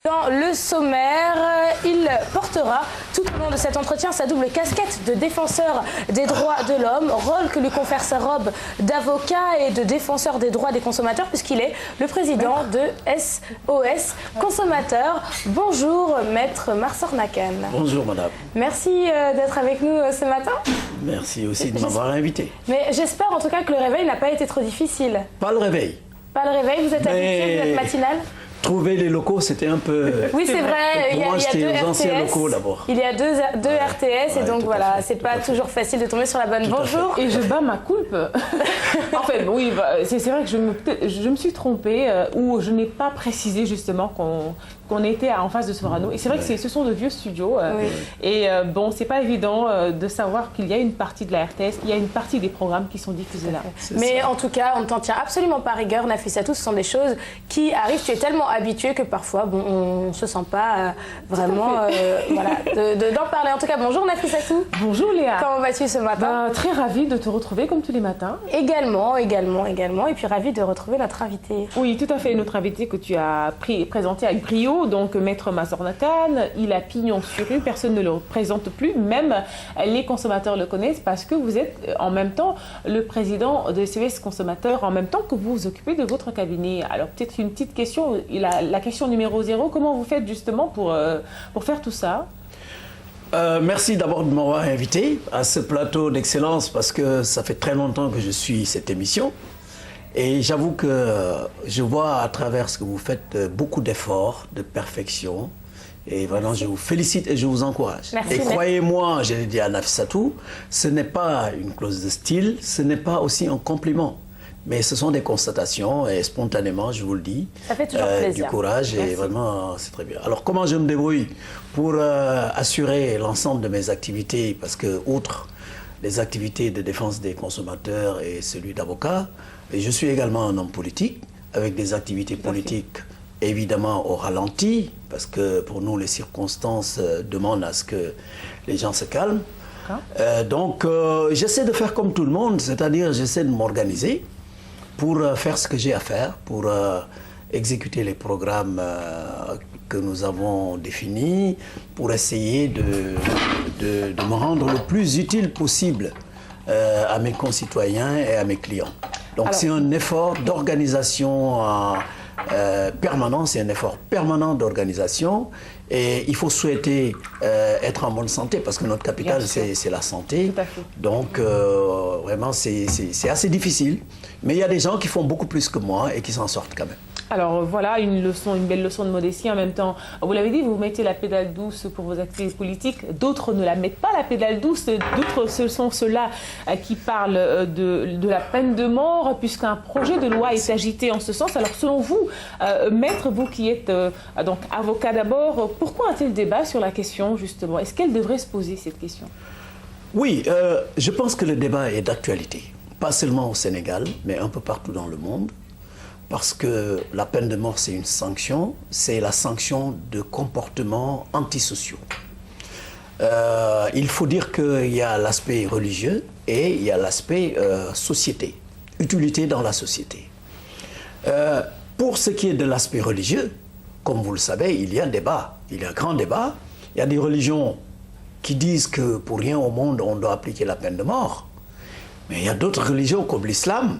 Dans le sommaire, il portera tout au long de cet entretien sa double casquette de défenseur des droits de l'homme, rôle que lui confère sa robe d'avocat et de défenseur des droits des consommateurs puisqu'il est le président de SOS Consommateurs. Bonjour Maître Marsornakan. Bonjour madame. Merci d'être avec nous ce matin. Merci aussi de m'avoir invité. Mais j'espère en tout cas que le réveil n'a pas été trop difficile. Pas le réveil. Pas le réveil, vous êtes habitué, vous êtes matinal? Trouver les locaux, c'était un peu... Oui, c'est vrai. Pour moi, j'étais aux anciens locaux d'abord. Il y a deux RTS et donc voilà, c'est pas toujours facile de tomber sur la bonne. Bonjour. Et je bats ma culpe. En fait, oui, c'est vrai que je me suis trompée ou je n'ai pas précisé justement qu'on était en face de Sorano. Et c'est vrai que ce sont de vieux studios. Oui. Et bon, c'est pas évident de savoir qu'il y a une partie de la RTS, il y a une partie des programmes qui sont diffusés là. Mais en tout cas, on ne t'en tient absolument pas rigueur, Nafissatou. Ce sont des choses qui arrivent. Tu es tellement habitué que parfois, bon, on ne se sent pas vraiment voilà, d'en parler. En tout cas, bonjour Nafissatou. Bonjour Léa. Comment vas-tu ce matin? Très ravie de te retrouver comme tous les matins. Également. Et puis ravie de retrouver notre invité. Oui, tout à fait. Notre invité que tu as présenté avec brio, donc Maître Marsornakan, il a pignon sur rue, personne ne le présente plus, même les consommateurs le connaissent parce que vous êtes en même temps le président de SOS Consommateurs, en même temps que vous vous occupez de votre cabinet. Alors peut-être une petite question, la question numéro 0, comment vous faites justement pour faire tout ça? Merci d'abord de m'avoir invité à ce plateau d'excellence parce que ça fait très longtemps que je suis cette émission. Et j'avoue que je vois à travers ce que vous faites beaucoup d'efforts, de perfection. Et vraiment, je vous félicite et je vous encourage. Merci, et croyez-moi, je l'ai dit à Nafissatou, ce n'est pas une clause de style, ce n'est pas aussi un compliment. Mais ce sont des constatations et spontanément, je vous le dis, ça fait toujours plaisir. Du courage. Merci. Et vraiment, c'est très bien. Alors, comment je me débrouille pour assurer l'ensemble de mes activités? Parce que, outre les activités de défense des consommateurs et celui d'avocat, je suis également un homme politique, avec des activités politiques évidemment au ralenti, parce que pour nous, les circonstances demandent à ce que les gens se calment. Donc, j'essaie de faire comme tout le monde, c'est-à-dire j'essaie de m'organiser pour faire ce que j'ai à faire, pour exécuter les programmes que nous avons définis, pour essayer de me rendre le plus utile possible à mes concitoyens et à mes clients. Donc c'est un effort d'organisation permanent, c'est un effort permanent d'organisation et il faut souhaiter être en bonne santé parce que notre capital c'est la santé. Donc vraiment c'est assez difficile, mais il y a des gens qui font beaucoup plus que moi et qui s'en sortent quand même. Alors voilà, une belle leçon de modestie en même temps. Vous l'avez dit, vous mettez la pédale douce pour vos activités politiques. D'autres ne la mettent pas, la pédale douce. D'autres, ce sont ceux-là qui parlent de la peine de mort, puisqu'un projet de loi est agité en ce sens. Alors selon vous, Maître, vous qui êtes donc avocat d'abord, pourquoi un tel débat sur la question justement? Est-ce qu'elle devrait se poser cette question? Oui, je pense que le débat est d'actualité. Pas seulement au Sénégal, mais un peu partout dans le monde. Parce que la peine de mort, c'est une sanction, c'est la sanction de comportements antisociaux. Il faut dire qu'il y a l'aspect religieux et il y a l'aspect société, utilité dans la société. Pour ce qui est de l'aspect religieux, comme vous le savez, il y a un débat, il y a un grand débat. Il y a des religions qui disent que pour rien au monde, on doit appliquer la peine de mort. Mais il y a d'autres religions comme l'islam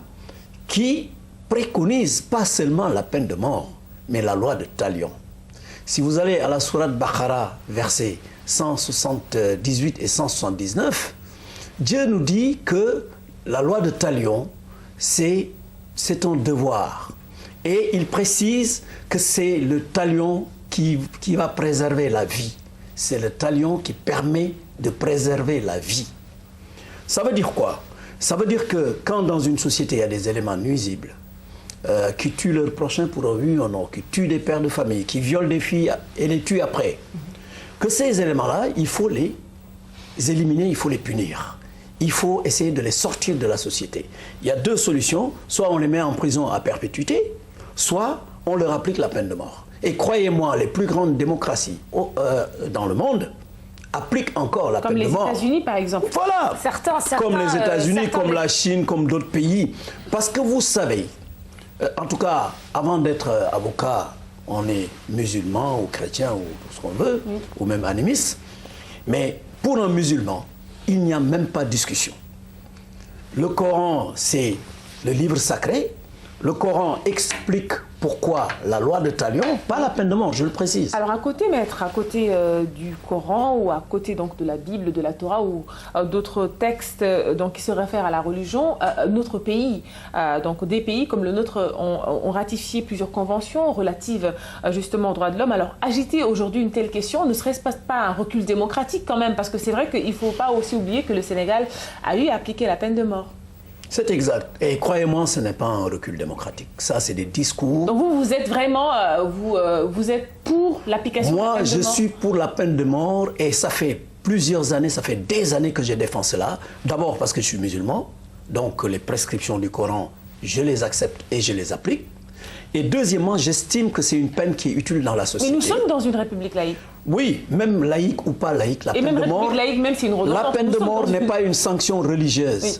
qui préconise pas seulement la peine de mort, mais la loi de Talion. Si vous allez à la sourate Baqara, versets 178 et 179, Dieu nous dit que la loi de Talion, c'est un devoir. Et il précise que c'est le talion qui va préserver la vie. C'est le talion qui permet de préserver la vie. Ça veut dire quoi? Ça veut dire que quand dans une société, il y a des éléments nuisibles, qui tuent leur prochain pour un oui ou non, qui tuent des pères de famille, qui violent des filles et les tuent après, que ces éléments-là, il faut les éliminer, il faut les punir. Il faut essayer de les sortir de la société. Il y a deux solutions, soit on les met en prison à perpétuité, soit on leur applique la peine de mort. Et croyez-moi, les plus grandes démocraties dans le monde appliquent encore la peine de mort. Comme les États-Unis, par exemple. Voilà, certains, comme les États-Unis, comme la Chine, comme d'autres pays. Parce que vous savez, en tout cas, avant d'être avocat on est musulman ou chrétien ou ce qu'on veut, ou même animiste. Mais pour un musulman, il n'y a même pas de discussion. Le Coran, c'est le livre sacré. Le Coran explique pourquoi la loi de Talion, pas la peine de mort, je le précise. Alors à côté, maître, à côté du Coran ou à côté donc de la Bible, de la Torah ou d'autres textes donc, qui se réfèrent à la religion, notre pays, donc des pays comme le nôtre ont ratifié plusieurs conventions relatives justement aux droits de l'homme. Alors agiter aujourd'hui une telle question, ne serait-ce pas un recul démocratique quand même? Parce que c'est vrai qu'il ne faut pas aussi oublier que le Sénégal a eu à appliquer la peine de mort. C'est exact. Et croyez-moi, ce n'est pas un recul démocratique. Ça, c'est des discours. Donc vous êtes vraiment, vous êtes pour l'application de la peine de mort? Moi, je suis pour la peine de mort et ça fait plusieurs années, ça fait des années que je défends cela. D'abord parce que je suis musulman, donc les prescriptions du Coran, je les accepte et je les applique. Et deuxièmement, j'estime que c'est une peine qui est utile dans la société. Mais nous sommes dans une république laïque. Oui, même laïque ou pas laïque, la peine de mort, laïque, même si une la peine de mort n'est pas une sanction religieuse. Oui.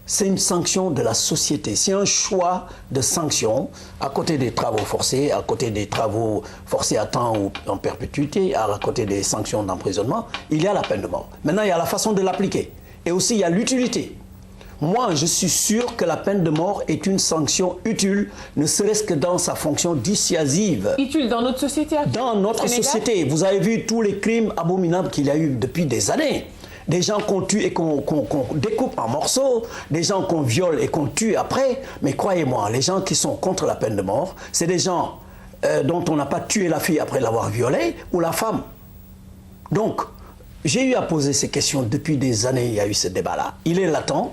C'est une sanction de la société. C'est un choix de sanction à côté des travaux forcés, à côté des travaux forcés à temps ou en perpétuité, à côté des sanctions d'emprisonnement. Il y a la peine de mort. Maintenant, il y a la façon de l'appliquer. Et aussi, il y a l'utilité. Moi, je suis sûr que la peine de mort est une sanction utile, ne serait-ce que dans sa fonction dissuasive. Utile dans notre société actuelle? Dans notre société. Vous avez vu tous les crimes abominables qu'il y a eu depuis des années. Des gens qu'on tue et qu'on découpe en morceaux, des gens qu'on viole et qu'on tue après. Mais croyez-moi, les gens qui sont contre la peine de mort, c'est des gens dont on n'a pas tué la fille après l'avoir violée ou la femme. Donc, j'ai eu à poser ces questions depuis des années, il y a eu ce débat-là. Il est latent,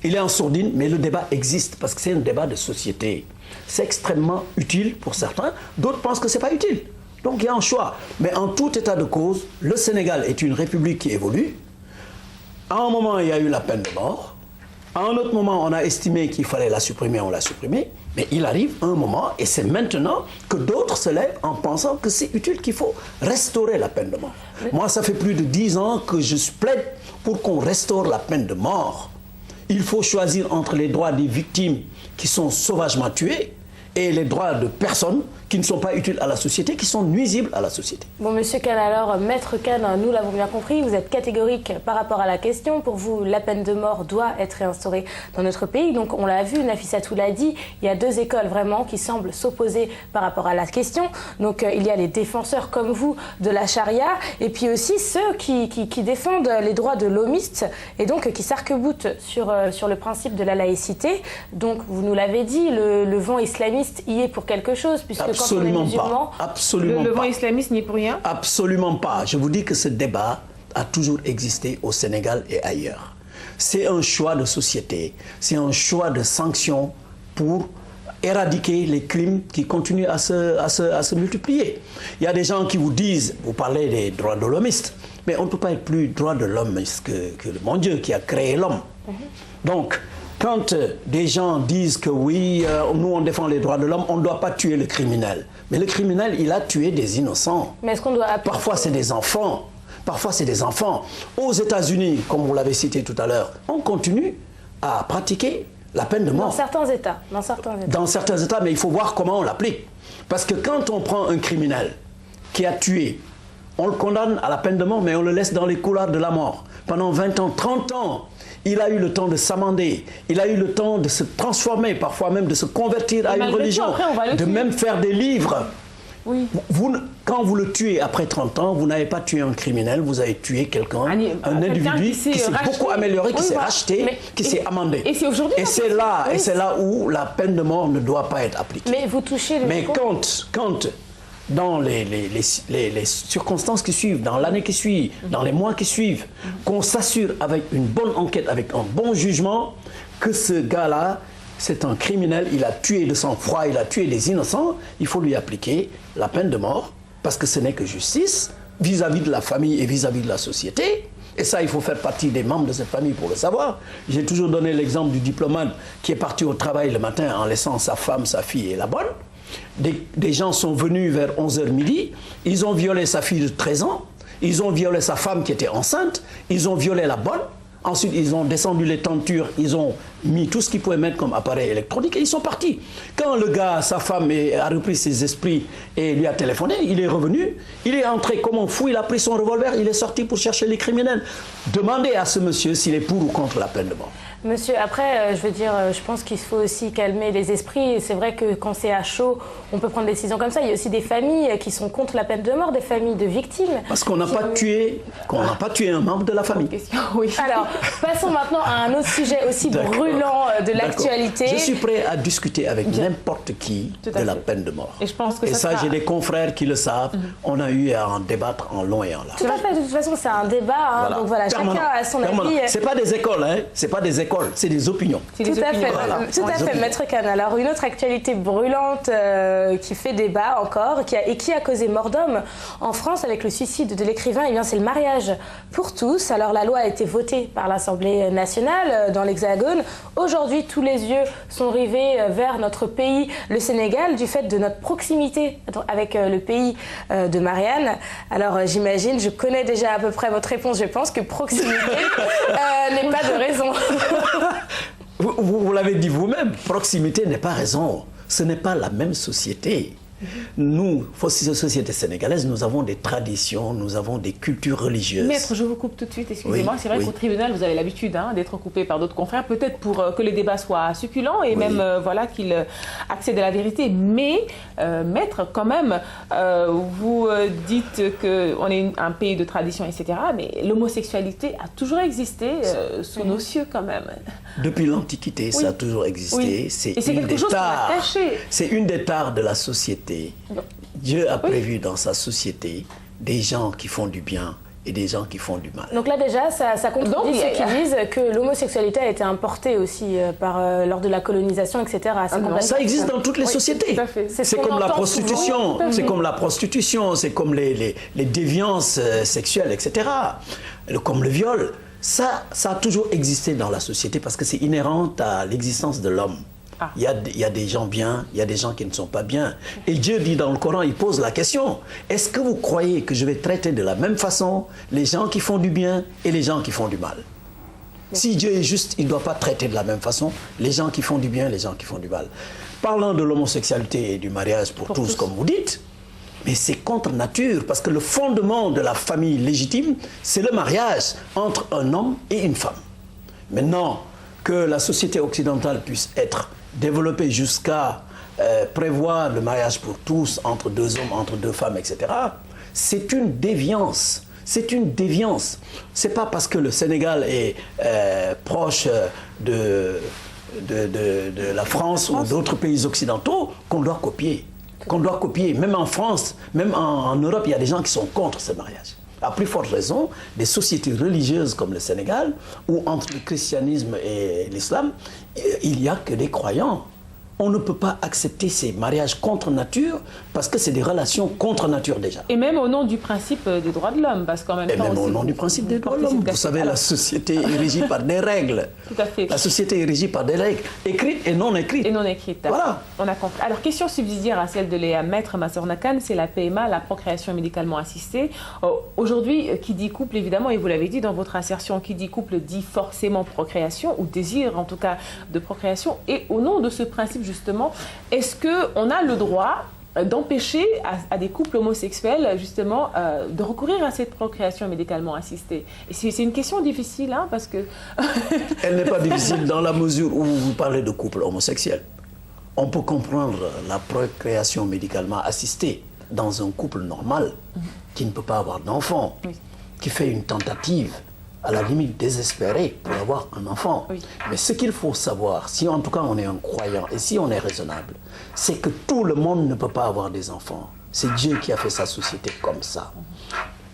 il est en sourdine, mais le débat existe parce que c'est un débat de société. C'est extrêmement utile pour certains, d'autres pensent que ce n'est pas utile. Donc il y a un choix. Mais en tout état de cause, le Sénégal est une république qui évolue. À un moment, il y a eu la peine de mort. À un autre moment, on a estimé qu'il fallait la supprimer, on l'a supprimée. Mais il arrive un moment, et c'est maintenant que d'autres se lèvent en pensant que c'est utile, qu'il faut restaurer la peine de mort. Moi, ça fait plus de 10 ans que je plaide pour qu'on restaure la peine de mort. Il faut choisir entre les droits des victimes qui sont sauvagement tuées et les droits de personnes qui ne sont pas utiles à la société, qui sont nuisibles à la société. Bon, Monsieur Kane, alors, Maître Kane, nous l'avons bien compris, vous êtes catégorique par rapport à la question. Pour vous, la peine de mort doit être réinstaurée dans notre pays. Donc, on l'a vu, Nafissatou l'a dit, il y a deux écoles vraiment qui semblent s'opposer par rapport à la question. Donc, il y a les défenseurs comme vous de la charia, et puis aussi ceux qui défendent les droits de l'homiste, et donc qui s'arc-boutent sur le principe de la laïcité. Donc, vous nous l'avez dit, le vent islamiste y est pour quelque chose, puisque absolument pas. Absolument le vent islamiste n'y est pour rien? Absolument pas. Je vous dis que ce débat a toujours existé au Sénégal et ailleurs. C'est un choix de société, c'est un choix de sanction pour éradiquer les crimes qui continuent à se multiplier. Il y a des gens qui vous disent, vous parlez des droits de l'homiste, mais on ne peut pas être plus droit de l'homme que le mon Dieu qui a créé l'homme. Donc, quand des gens disent que oui, nous on défend les droits de l'homme, on ne doit pas tuer le criminel. Mais le criminel, il a tué des innocents. Mais est-ce qu'on doit appliquer... Parfois c'est des enfants. Parfois c'est des enfants. Aux États-Unis, comme vous l'avez cité tout à l'heure, on continue à pratiquer la peine de mort. Dans certains États. Dans certains États, mais il faut voir comment on l'applique. Parce que quand on prend un criminel qui a tué, on le condamne à la peine de mort, mais on le laisse dans les couloirs de la mort. Pendant 20 ans, 30 ans, il a eu le temps de s'amender, il a eu le temps de se transformer, parfois même de se convertir à une religion, de même faire des livres. Oui. Quand vous le tuez après 30 ans, vous n'avez pas tué un criminel, vous avez tué quelqu'un, un individu qui s'est beaucoup amélioré, qui s'est racheté, qui s'est amendé. Et c'est aujourd'hui. Et c'est là où la peine de mort ne doit pas être appliquée. Mais vous touchez le Mais quand dans les circonstances qui suivent, dans l'année qui suit, dans les mois qui suivent, qu'on s'assure avec une bonne enquête, avec un bon jugement, que ce gars-là, c'est un criminel, il a tué de sang-froid, il a tué des innocents, il faut lui appliquer la peine de mort, parce que ce n'est que justice vis-à-vis de la famille et vis-à-vis de la société. Et ça, il faut faire partie des membres de cette famille pour le savoir. J'ai toujours donné l'exemple du diplomate qui est parti au travail le matin en laissant sa femme, sa fille et la bonne. Des gens sont venus vers 11h midi, ils ont violé sa fille de 13 ans, ils ont violé sa femme qui était enceinte, ils ont violé la bonne. Ensuite, ils ont descendu les tentures, ils ont mis tout ce qu'ils pouvaient mettre comme appareil électronique et ils sont partis. Quand le gars, sa femme a repris ses esprits et lui a téléphoné, il est revenu, il est entré comme un fou, il a pris son revolver, il est sorti pour chercher les criminels. Demandez à ce monsieur s'il est pour ou contre la peine de mort. Monsieur, après, je veux dire, je pense qu'il faut aussi calmer les esprits. C'est vrai que quand c'est à chaud, on peut prendre des décisions comme ça. Il y a aussi des familles qui sont contre la peine de mort, des familles de victimes. Parce qu'on n'a pas tué, un membre de la famille. Oui. Alors, passons maintenant à un autre sujet aussi brûlant de l'actualité. Je suis prêt à discuter avec n'importe qui de la peine de mort. Et je pense que ça, j'ai des confrères qui le savent. On a eu à en débattre en long et en large. Tout à fait. De toute façon, c'est un débat. Hein, voilà. Donc voilà, chacun a son avis. C'est pas des écoles, hein. C'est pas des écoles, c'est des opinions. Tout à fait, voilà. Tout à fait, Maître Khan. Alors, une autre actualité brûlante qui fait débat encore et qui a causé mort d'homme en France avec le suicide de l'écrivain, eh bien, c'est le mariage pour tous. Alors, la loi a été votée par l'Assemblée nationale dans l'Hexagone. Aujourd'hui, tous les yeux sont rivés vers notre pays, le Sénégal, du fait de notre proximité avec le pays de Marianne. Alors, j'imagine, je connais déjà à peu près votre réponse. Je pense que proximité n'est pas de raison. Vous l'avez dit vous-même, proximité n'est pas raison. Ce n'est pas la même société. Nous, société sénégalaise, nous avons des traditions, nous avons des cultures religieuses. Maître, je vous coupe tout de suite, excusez-moi. Oui, c'est vrai qu'au tribunal, vous avez l'habitude d'être coupé par d'autres confrères, peut-être pour que les débats soient succulents et même voilà, qu'ils accèdent à la vérité. Mais, Maître, quand même, vous dites qu'on est un pays de tradition, etc. Mais l'homosexualité a toujours existé sous nos cieux, quand même. Depuis l'Antiquité, ça a toujours existé. Oui. C'est quelque chose qu'on a caché. C'est une des tares de la société. Dieu a prévu dans sa société des gens qui font du bien et des gens qui font du mal. Donc là déjà, ça contredit ceux qui disent que l'homosexualité a été importée aussi lors de la colonisation, etc. Ça existe dans toutes les sociétés. C'est comme la prostitution, c'est comme la prostitution, c'est comme les déviances sexuelles, etc. Comme le viol. Ça a toujours existé dans la société parce que c'est inhérent à l'existence de l'homme. Il y a des gens bien, il y a des gens qui ne sont pas bien. Et Dieu dit dans le Coran, il pose la question, est-ce que vous croyez que je vais traiter de la même façon les gens qui font du bien et les gens qui font du mal? Si Dieu est juste, il ne doit pas traiter de la même façon les gens qui font du bien et les gens qui font du mal. Parlant de l'homosexualité et du mariage pour tous, comme vous dites, mais c'est contre nature, parce que le fondement de la famille légitime, c'est le mariage entre un homme et une femme. Maintenant, que la société occidentale puisse être développée jusqu'à prévoir le mariage pour tous, entre deux hommes, entre deux femmes, etc., c'est une déviance. C'est une déviance. C'est pas parce que le Sénégal est proche de la France ou d'autres pays occidentaux qu'on doit copier. Même en France, même en Europe, il y a des gens qui sont contre ce mariage. À plus forte raison, des sociétés religieuses comme le Sénégal, où entre le christianisme et l'islam, il n'y a que des croyants. On ne peut pas accepter ces mariages contre nature parce que c'est des relations contre nature déjà. Et même au nom du principe des droits de l'homme, parce qu'en même temps... Et même au nom du principe des droits de l'homme. Vous savez, la société est régie par des règles. Tout à fait. La société est régie par des règles écrites et non écrites. Et non écrites. Voilà. On a compris. Alors, question subsidiaire à celle de Léa Maître Massornakan, c'est la PMA, la procréation médicalement assistée. Aujourd'hui, qui dit couple, évidemment, et vous l'avez dit dans votre assertion, qui dit couple dit forcément procréation, ou désir en tout cas de procréation. Et au nom de ce principe, justement, est-ce qu'on a le droit d'empêcher à des couples homosexuels, justement, de recourir à cette procréation médicalement assistée? Et c'est une question difficile, hein, parce que... Elle n'est pas difficile dans la mesure où vous parlez de couple homosexuel. On peut comprendre la procréation médicalement assistée dans un couple normal qui ne peut pas avoir d'enfant, qui fait une tentative à la limite désespérée pour avoir un enfant. Oui. Mais ce qu'il faut savoir, si en tout cas on est un croyant et si on est raisonnable, c'est que tout le monde ne peut pas avoir des enfants. C'est Dieu qui a fait sa société comme ça.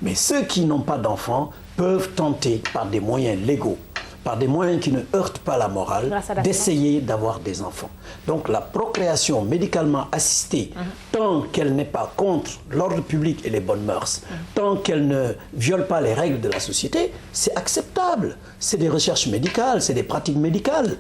Mais ceux qui n'ont pas d'enfants peuvent tenter par des moyens légaux, par des moyens qui ne heurtent pas la morale, d'essayer d'avoir des enfants. Donc la procréation médicalement assistée, tant qu'elle n'est pas contre l'ordre public et les bonnes mœurs, tant qu'elle ne viole pas les règles de la société, c'est acceptable. C'est des recherches médicales, c'est des pratiques médicales.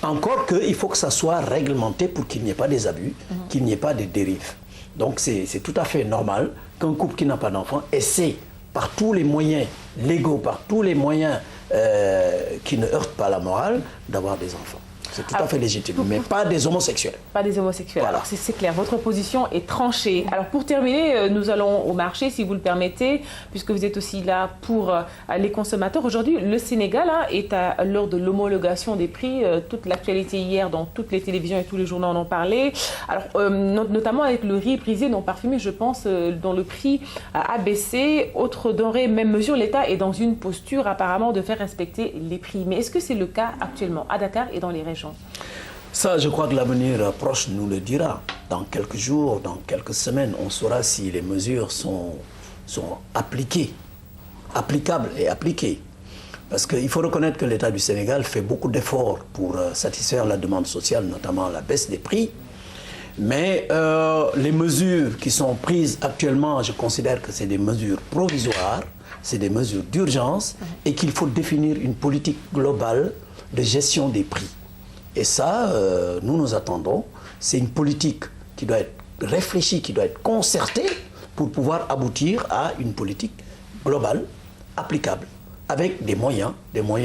Encore qu'il faut que ça soit réglementé pour qu'il n'y ait pas des abus, qu'il n'y ait pas de dérives. Donc c'est tout à fait normal qu'un couple qui n'a pas d'enfant essaie par tous les moyens légaux, par tous les moyens qui ne heurtent pas la morale, d'avoir des enfants. C'est tout à fait légitime, mais pas des homosexuels. Pas des homosexuels. Voilà. Alors c'est clair, votre position est tranchée. Alors pour terminer, nous allons au marché, si vous le permettez, puisque vous êtes aussi là pour les consommateurs. Aujourd'hui, le Sénégal est à l'heure de l'homologation des prix. Toute l'actualité hier, dans toutes les télévisions et tous les journaux en ont parlé. Alors notamment avec le riz brisé non parfumé, je pense, dont le prix a baissé. Autre denrée, même mesure, l'État est dans une posture apparemment de faire respecter les prix. Mais est-ce que c'est le cas actuellement à Dakar et dans les régions? Ça, je crois que l'avenir proche nous le dira. Dans quelques jours, dans quelques semaines, on saura si les mesures sont appliquées, applicables et appliquées. Parce qu'il faut reconnaître que l'État du Sénégal fait beaucoup d'efforts pour satisfaire la demande sociale, notamment la baisse des prix. Mais les mesures qui sont prises actuellement, je considère que c'est des mesures provisoires, c'est des mesures d'urgence et qu'il faut définir une politique globale de gestion des prix. Et ça, nous attendons. C'est une politique qui doit être réfléchie, qui doit être concertée pour pouvoir aboutir à une politique globale, applicable, avec des moyens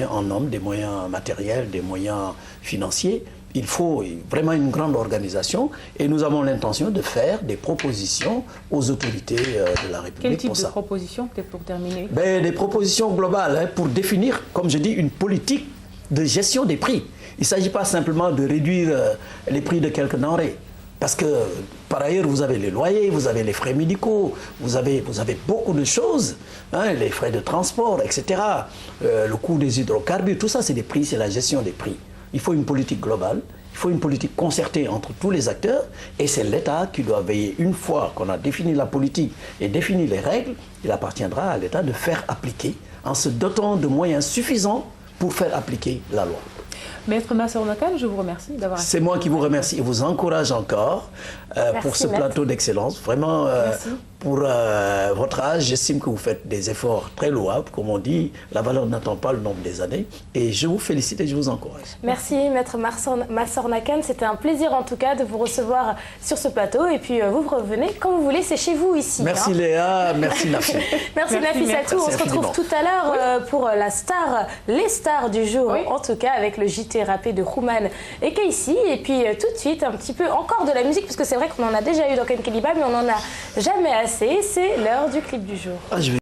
en hommes, des moyens matériels, des moyens financiers. Il faut vraiment une grande organisation et nous avons l'intention de faire des propositions aux autorités de la République. Quel type pour de ça. propositions, peut-être pour terminer? Des propositions globales pour définir, comme je dis, une politique de gestion des prix. Il ne s'agit pas simplement de réduire les prix de quelques denrées. Parce que, par ailleurs, vous avez les loyers, vous avez les frais médicaux, vous avez beaucoup de choses, les frais de transport, etc. Le coût des hydrocarbures, tout ça, c'est des prix, c'est la gestion des prix. Il faut une politique globale, il faut une politique concertée entre tous les acteurs, et c'est l'État qui doit veiller, une fois qu'on a défini la politique et défini les règles, il appartiendra à l'État de faire appliquer, en se dotant de moyens suffisants pour faire appliquer la loi. Maître Massornakan, je vous remercie d'avoir... C'est moi qui vous remercie et vous encourage encore pour ce plateau d'excellence. Vraiment, pour votre âge, j'estime que vous faites des efforts très louables. Comme on dit, la valeur n'attend pas le nombre des années. Et je vous félicite et je vous encourage. Merci, Maître Massornakan. C'était un plaisir en tout cas de vous recevoir sur ce plateau. Et puis vous revenez quand vous voulez, c'est chez vous ici. Merci Léa, merci Nafi. Merci Nafissatou. On se retrouve tout à l'heure pour les stars du jour, en tout cas avec le JT rappé de Rouman et Casey. Et puis tout de suite, un petit peu encore de la musique, parce que c'est vrai qu'on en a déjà eu dans Ken Keliba, mais on n'en a jamais assez. C'est l'heure du clip du jour.